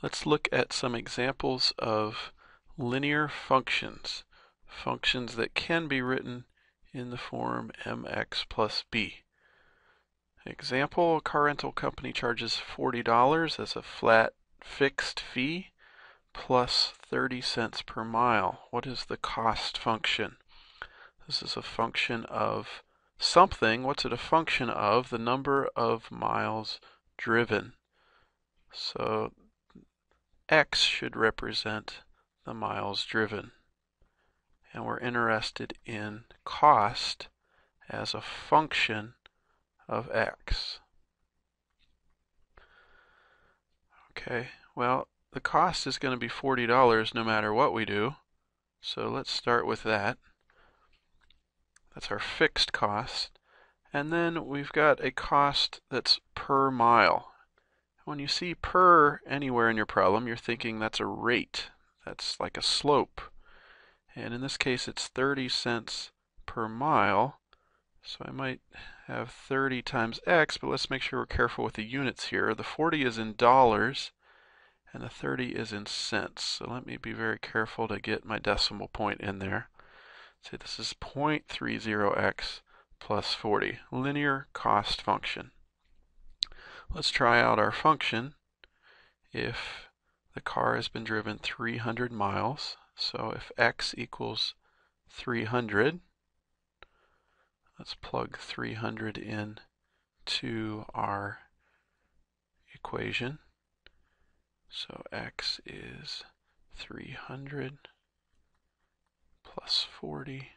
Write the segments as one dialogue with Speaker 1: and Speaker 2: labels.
Speaker 1: Let's look at some examples of linear functions, functions that can be written in the form mx plus b. Example, a car rental company charges $40 as a flat fixed fee plus 30 cents per mile. What is the cost function? This is a function of something. What's it a function of? The number of miles driven. So x should represent the miles driven. And we're interested in cost as a function of x. Okay, well, the cost is going to be $40 no matter what we do. So let's start with that. That's our fixed cost. And then we've got a cost that's per mile. When you see per anywhere in your problem, you're thinking that's a rate. That's like a slope. And in this case, it's 30 cents per mile. So I might have 30 times x, but let's make sure we're careful with the units here. The 40 is in dollars, and the 30 is in cents. So let me be very careful to get my decimal point in there. Say this is 0.30x plus 40, linear cost function. Let's try out our function if the car has been driven 300 miles. So if x equals 300, let's plug 300 in to our equation. So x is 300 plus 40,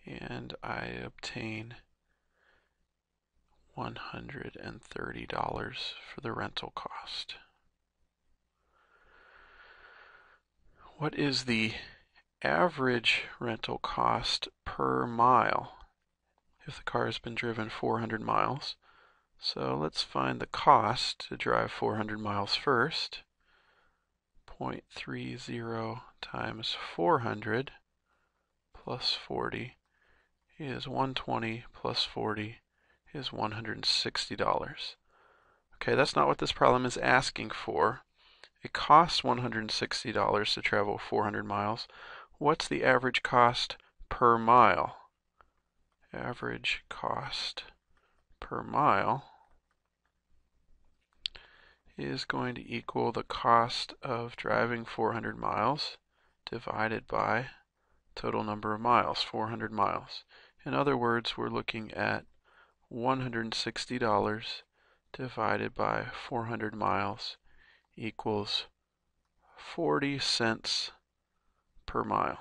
Speaker 1: and I obtain $130 for the rental cost. What is the average rental cost per mile if the car has been driven 400 miles? So let's find the cost to drive 400 miles first. 0.30 times 400 plus 40 is 120 plus 40 is $160. Okay, that's not what this problem is asking for. It costs $160 to travel 400 miles. What's the average cost per mile? Average cost per mile is going to equal the cost of driving 400 miles divided by total number of miles, 400 miles. In other words, we're looking at $160 divided by 400 miles equals 40 cents per mile.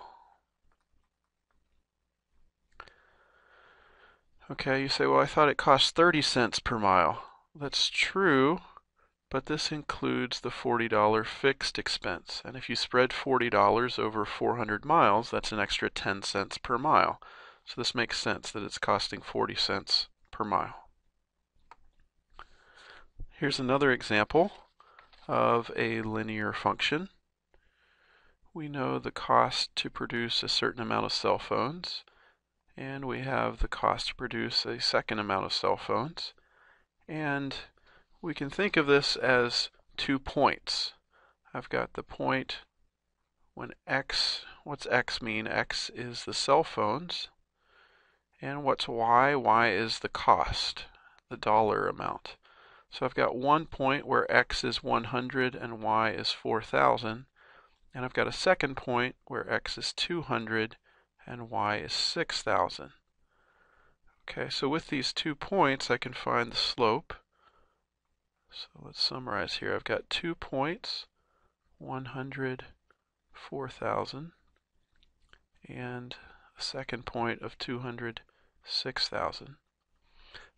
Speaker 1: Okay, you say, well, I thought it cost 30 cents per mile. That's true, but this includes the $40 fixed expense. And if you spread $40 over 400 miles, that's an extra 10 cents per mile. So this makes sense that it's costing 40 cents per mile. Here's another example of a linear function. We know the cost to produce a certain amount of cell phones, and we have the cost to produce a second amount of cell phones. And we can think of this as 2 points. I've got the point when x, what's x mean? X is the cell phones. And what's y? Y is the cost, the dollar amount. So I've got 1 point where x is 100 and y is 4,000. And I've got a second point where x is 200 and y is 6,000. Okay, so with these 2 points, I can find the slope. So let's summarize here. I've got 2 points, 100, 4,000, and a second point of 200, 6,000.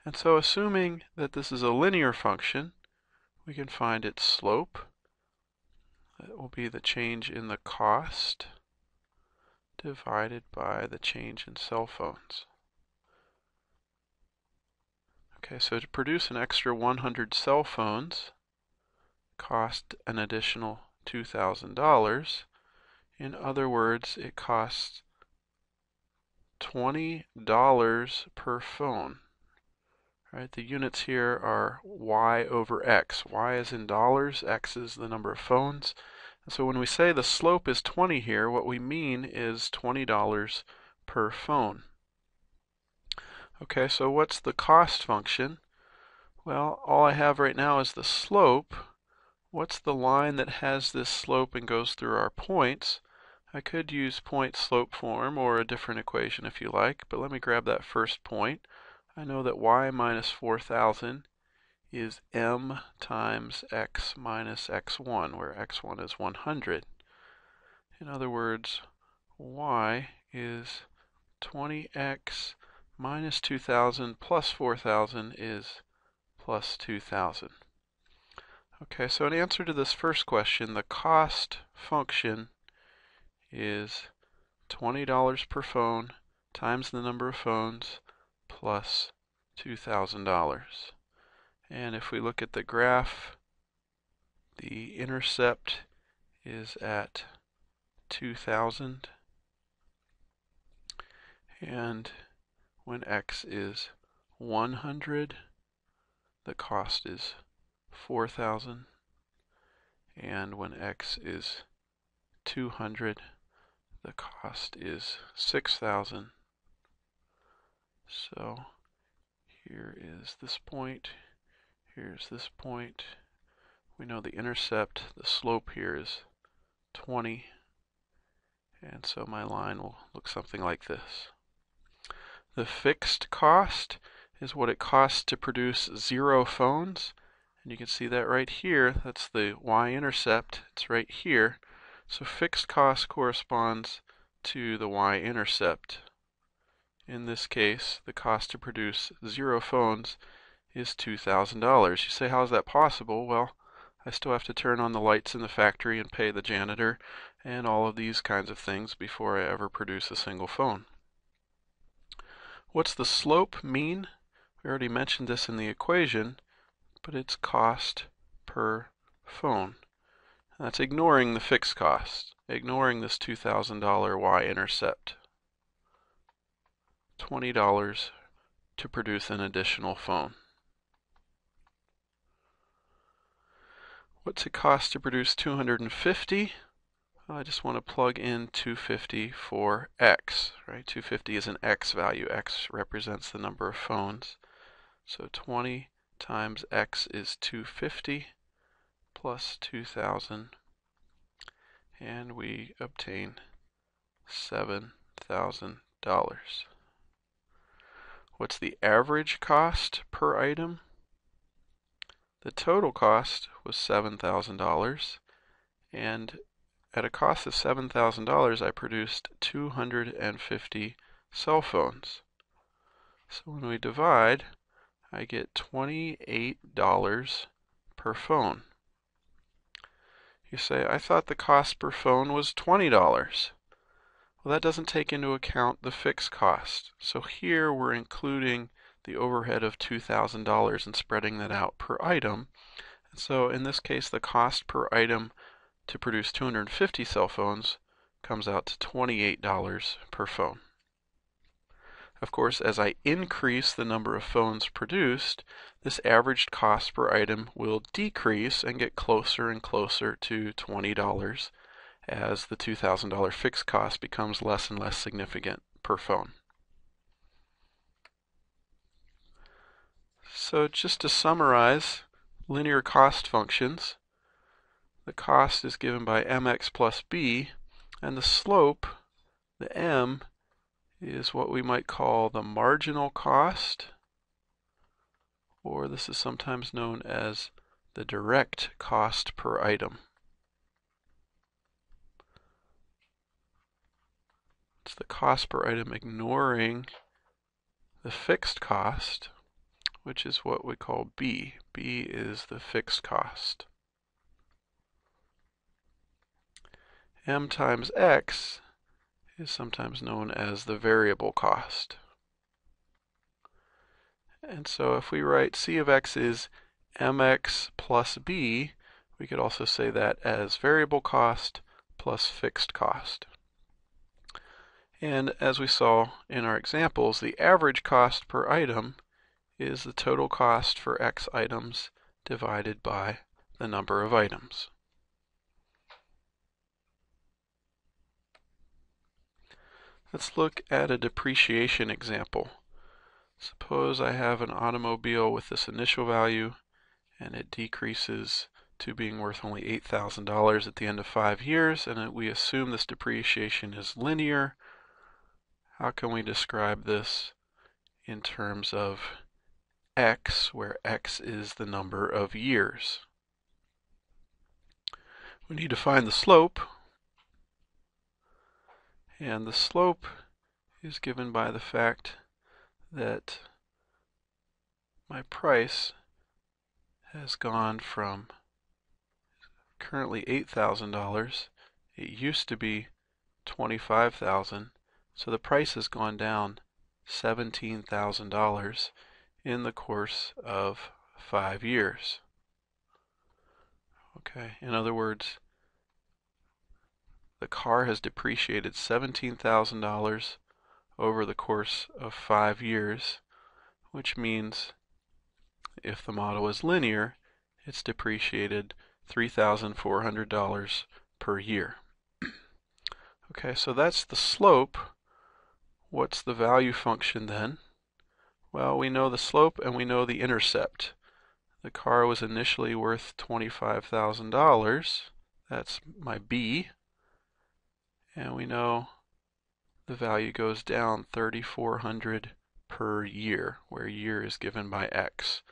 Speaker 1: And so assuming that this is a linear function, we can find its slope. That will be the change in the cost divided by the change in cell phones. Okay, so to produce an extra 100 cell phones cost an additional $2,000. In other words, it costs $20 per phone. Right, the units here are y over x. Y is in dollars, x is the number of phones. And so when we say the slope is 20 here, what we mean is $20 per phone. Okay, so what's the cost function? Well, all I have right now is the slope. What's the line that has this slope and goes through our points? I could use point slope form or a different equation if you like, but let me grab that first point. I know that y minus 4,000 is m times x minus x1, where x1 is 100. In other words, y is 20x minus 2,000 plus 4,000 is plus 2,000. Okay, so in answer to this first question, the cost function is $20 per phone times the number of phones plus $2,000. And if we look at the graph, the intercept is at 2,000, and when x is 100, the cost is 4,000, and when x is 200, the cost is 6,000. So here is this point, here's this point. We know the intercept, the slope here is 20, and so my line will look something like this. The fixed cost is what it costs to produce 0 phones, and you can see that right here. That's the y-intercept. It's right here. So fixed cost corresponds to the y-intercept. In this case, the cost to produce 0 phones is $2,000. You say, how is that possible? Well, I still have to turn on the lights in the factory and pay the janitor and all of these kinds of things before I ever produce a single phone. What's the slope mean? We already mentioned this in the equation, but it's cost per phone. That's ignoring the fixed cost, ignoring this $2,000 y-intercept. $20 to produce an additional phone. What's it cost to produce 250? Well, I just want to plug in 250 for x, right? 250 is an x value. X represents the number of phones. So 20 times x is 250 plus 2,000, and we obtain $7,000. What's the average cost per item? The total cost was $7,000, and at a cost of $7,000, I produced 250 cell phones. So when we divide, I get $28 per phone. You say, I thought the cost per phone was $20. Well, that doesn't take into account the fixed cost. So here we're including the overhead of $2,000 and spreading that out per item. And so in this case, the cost per item to produce 250 cell phones comes out to $28 per phone. Of course, as I increase the number of phones produced, this averaged cost per item will decrease and get closer and closer to $20 as the $2,000 fixed cost becomes less and less significant per phone. So just to summarize linear cost functions, the cost is given by mx plus b, and the slope, the m, is what we might call the marginal cost, or this is sometimes known as the direct cost per item. It's the cost per item ignoring the fixed cost, which is what we call B. B is the fixed cost. M times X is sometimes known as the variable cost. And so if we write C of X is mx plus B, we could also say that as variable cost plus fixed cost. And as we saw in our examples, the average cost per item is the total cost for X items divided by the number of items. Let's look at a depreciation example. Suppose I have an automobile with this initial value and it decreases to being worth only $8,000 at the end of 5 years, and we assume this depreciation is linear. How can we describe this in terms of X, where X is the number of years? We need to find the slope, and the slope is given by the fact that my price has gone from currently $8,000. It used to be $25,000, so the price has gone down $17,000 in the course of 5 years. Okay, in other words, the car has depreciated $17,000 over the course of 5 years, which means if the model is linear, it's depreciated $3,400 per year. Okay, so that's the slope. What's the value function then? Well, we know the slope and we know the intercept. The car was initially worth $25,000. That's my B. And we know the value goes down $3,400 per year, where year is given by X.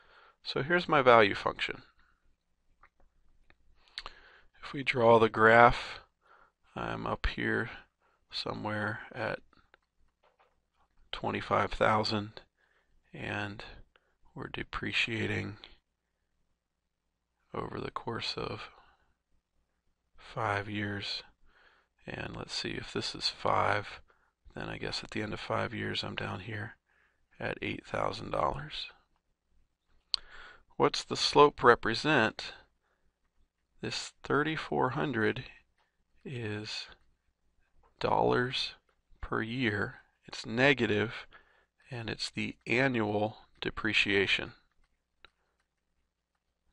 Speaker 1: So here's my value function. If we draw the graph, I'm up here somewhere at 25,000, and we're depreciating over the course of 5 years. And let's see, if this is 5, then I guess at the end of 5 years I'm down here at $8,000. What's the slope represent? This 3,400 is dollars per year. It's negative, and it's the annual depreciation,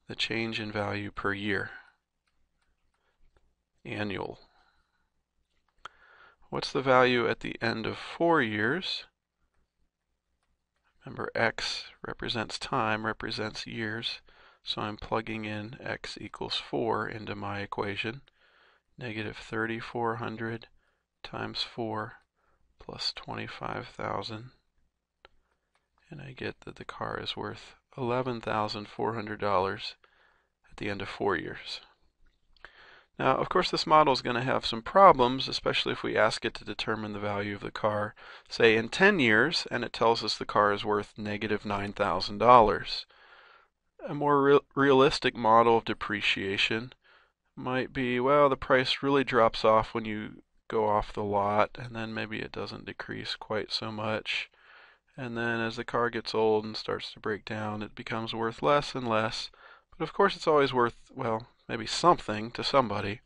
Speaker 1: the change in value per year, annual. What's the value at the end of 4 years? Remember, X represents time, represents years, so I'm plugging in X equals 4 into my equation. Negative 3,400 times 4 plus 25,000, and I get that the car is worth $11,400 at the end of 4 years. Now, of course, this model is going to have some problems, especially if we ask it to determine the value of the car, say in 10 years, and it tells us the car is worth negative $9,000. A more realistic model of depreciation might be, well, the price really drops off when you go off the lot, and then maybe it doesn't decrease quite so much. And then as the car gets old and starts to break down, it becomes worth less and less. But of course, it's always worth, well, maybe something to somebody.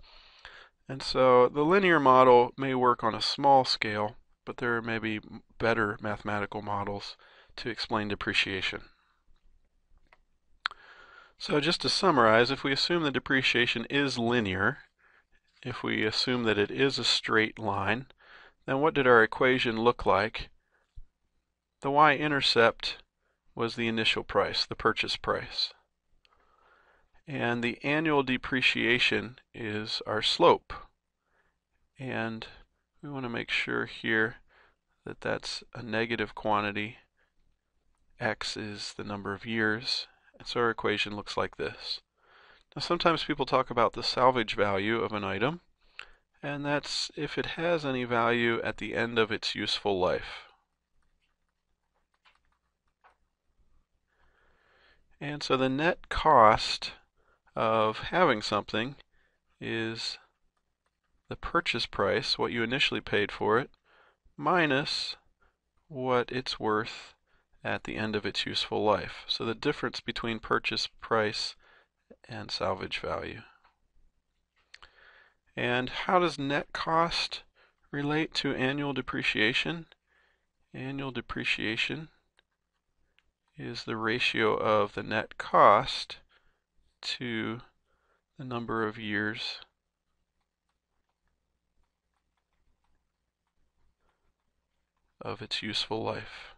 Speaker 1: And so the linear model may work on a small scale, but there may be better mathematical models to explain depreciation. So just to summarize, if we assume the depreciation is linear, if we assume that it is a straight line, then what did our equation look like? The y-intercept was the initial price, the purchase price. And the annual depreciation is our slope. And we want to make sure here that that's a negative quantity. X is the number of years. And so our equation looks like this. Now sometimes people talk about the salvage value of an item, and that's if it has any value at the end of its useful life. And so the net cost of having something is the purchase price, what you initially paid for it, minus what it's worth at the end of its useful life. So the difference between purchase price and salvage value. And how does net cost relate to annual depreciation? Annual depreciation is the ratio of the net cost to the number of years of its useful life.